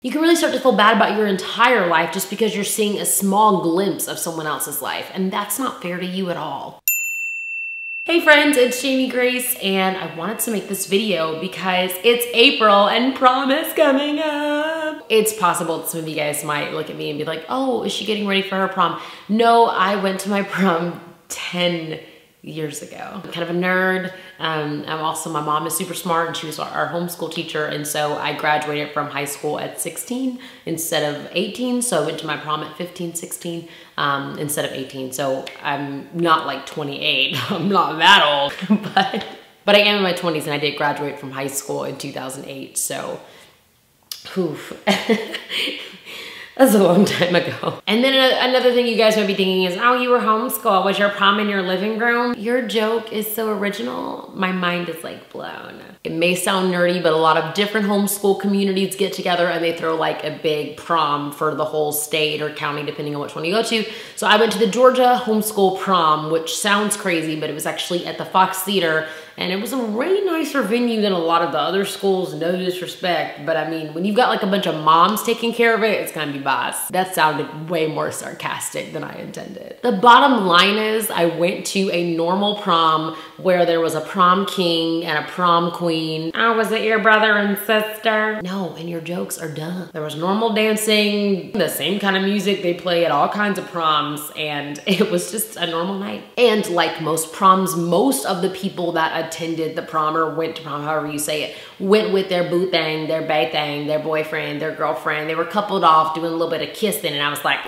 You can really start to feel bad about your entire life just because you're seeing a small glimpse of someone else's life, and that's not fair to you at all. Hey friends, it's Jamie Grace, and I wanted to make this video because it's April and prom is coming up. It's possible that some of you guys might look at me and be like, oh, is she getting ready for her prom? No, I went to my prom 10 years ago. I'm kind of a nerd. My mom is super smart and she was our homeschool teacher. And so I graduated from high school at 16 instead of 18. So I went to my prom at 15, 16 instead of 18. So I'm not like 28. I'm not that old, but I am in my 20s and I did graduate from high school in 2008. So, oof. That's a long time ago. And then another thing you guys might be thinking is, oh, you were homeschooled. Was your prom in your living room? Your joke is so original. My mind is like blown. It may sound nerdy, but a lot of different homeschool communities get together and they throw like a big prom for the whole state or county, depending on which one you go to. So I went to the Georgia homeschool prom, which sounds crazy, but it was actually at the Fox Theater. And it was a way nicer venue than a lot of the other schools, no disrespect. But I mean, when you've got like a bunch of moms taking care of it, it's gonna be boss. That sounded way more sarcastic than I intended. The bottom line is I went to a normal prom where there was a prom king and a prom queen. Oh, was it your brother and sister? No, and your jokes are dumb. There was normal dancing, the same kind of music they play at all kinds of proms, and it was just a normal night. And like most proms, most of the people that attended the prom or went to prom, however you say it, went with their boo thing, their bae thing, their boyfriend, their girlfriend. They were coupled off doing a little bit of kissing, and I was like,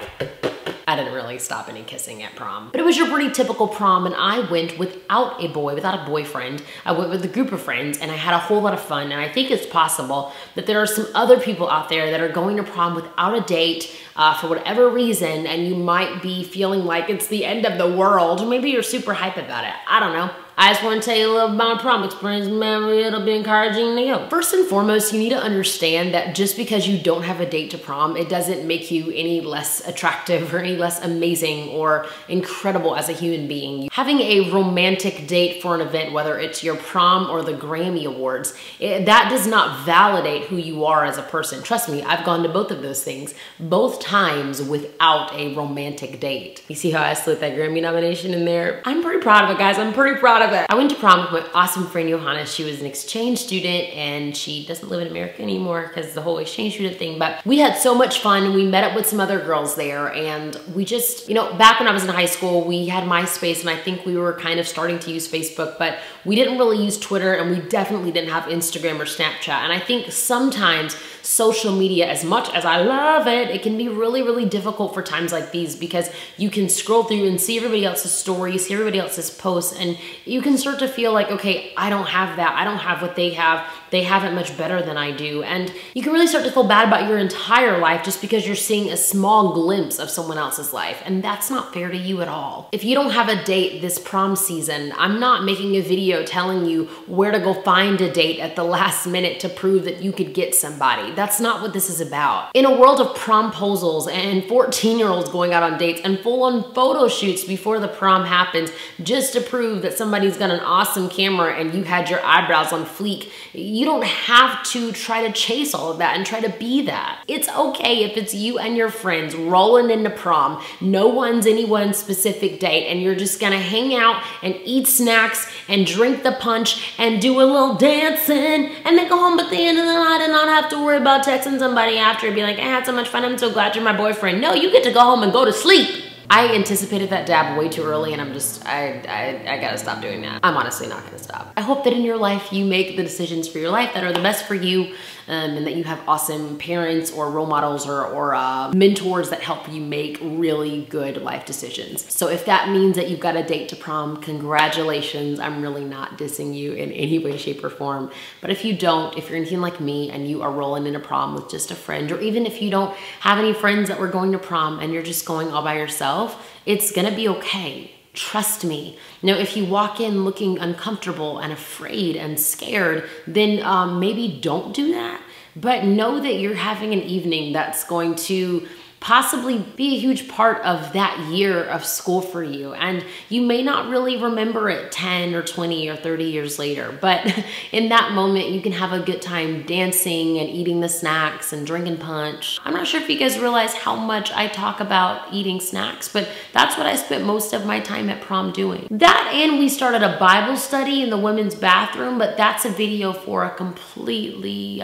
I didn't really stop any kissing at prom. But it was your pretty typical prom, and I went without a boyfriend. I went with a group of friends, and I had a whole lot of fun, and I think it's possible that there are some other people out there that are going to prom without a date for whatever reason, and you might be feeling like it's the end of the world. Maybe you're super hype about it. I don't know. I just want to tell you a little about my prom experience. Maybe it'll be encouraging to you. First and foremost, you need to understand that just because you don't have a date to prom, it doesn't make you any less attractive or any less amazing or incredible as a human being. Having a romantic date for an event, whether it's your prom or the Grammy Awards, that does not validate who you are as a person. Trust me, I've gone to both of those things, both times without a romantic date. You see how I slid that Grammy nomination in there? I'm pretty proud of it, guys. I'm pretty proud of it. I went to prom with my awesome friend Johanna. She was an exchange student and she doesn't live in America anymore because the whole exchange student thing, but we had so much fun. We met up with some other girls there and we just, you know, back when I was in high school, we had MySpace and I think we were kind of starting to use Facebook, but we didn't really use Twitter and we definitely didn't have Instagram or Snapchat. And I think sometimes social media, as much as I love it, it can be really, really difficult for times like these because you can scroll through and see everybody else's stories, see everybody else's posts, and you can start to feel like, okay, I don't have that. I don't have what they have. They have it much better than I do. And you can really start to feel bad about your entire life just because you're seeing a small glimpse of someone else's life. And that's not fair to you at all. If you don't have a date this prom season, I'm not making a video telling you where to go find a date at the last minute to prove that you could get somebody. That's not what this is about. In a world of promposals and 14-year-olds going out on dates and full-on photo shoots before the prom happens just to prove that somebody's got an awesome camera and you had your eyebrows on fleek, you don't have to try to chase all of that and try to be that. It's okay if it's you and your friends rolling into prom, no one's anyone's specific date, and you're just gonna hang out and eat snacks and drink the punch and do a little dancing and then go home at the end of the night and not have to worry about texting somebody after and be like, I had so much fun, I'm so glad you're my boyfriend. No, you get to go home and go to sleep. I anticipated that dab way too early and I'm just, I gotta stop doing that. I'm honestly not gonna stop. I hope that in your life you make the decisions for your life that are the best for you and that you have awesome parents or role models or mentors that help you make really good life decisions. So if that means that you've got a date to prom, congratulations. I'm really not dissing you in any way, shape, or form. But if you don't, if you're anything like me and you are rolling into prom with just a friend, or even if you don't have any friends that were going to prom and you're just going all by yourself, it's gonna be okay. Trust me. Now, if you walk in looking uncomfortable and afraid and scared, then maybe don't do that. But know that you're having an evening that's going to possibly be a huge part of that year of school for you. And you may not really remember it 10 or 20 or 30 years later, but in that moment, you can have a good time dancing and eating the snacks and drinking punch. I'm not sure if you guys realize how much I talk about eating snacks, but that's what I spent most of my time at prom doing. That, and we started a Bible study in the women's bathroom, but that's a video for a completely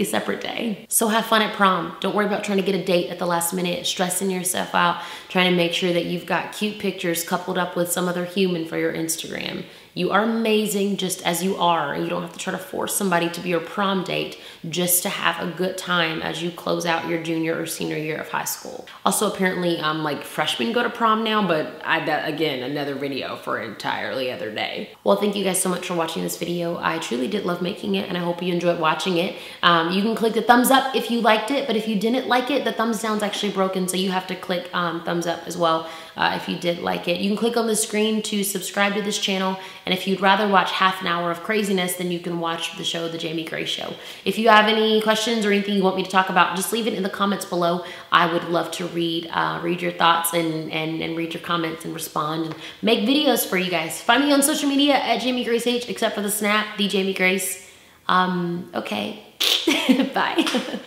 separate day. So have fun at prom. Don't worry about trying to get a date at the last minute, stressing yourself out, trying to make sure that you've got cute pictures coupled up with some other human for your Instagram. You are amazing just as you are, and you don't have to try to force somebody to be your prom date just to have a good time as you close out your junior or senior year of high school. Also, apparently, like freshmen go to prom now, but that again, another video for an entirely other day. Well, thank you guys so much for watching this video. I truly did love making it, and I hope you enjoyed watching it. You can click the thumbs up if you liked it, but if you didn't like it, the thumbs down's actually broken, so you have to click thumbs up as well if you did like it. You can click on the screen to subscribe to this channel, and if you'd rather watch half an hour of craziness, then you can watch the show, The Jamie Grace Show. If you have any questions or anything you want me to talk about, just leave it in the comments below. I would love to read your thoughts and read your comments and respond and make videos for you guys. Find me on social media at Jamie Grace H, except for the Snap, the Jamie Grace. Okay, bye.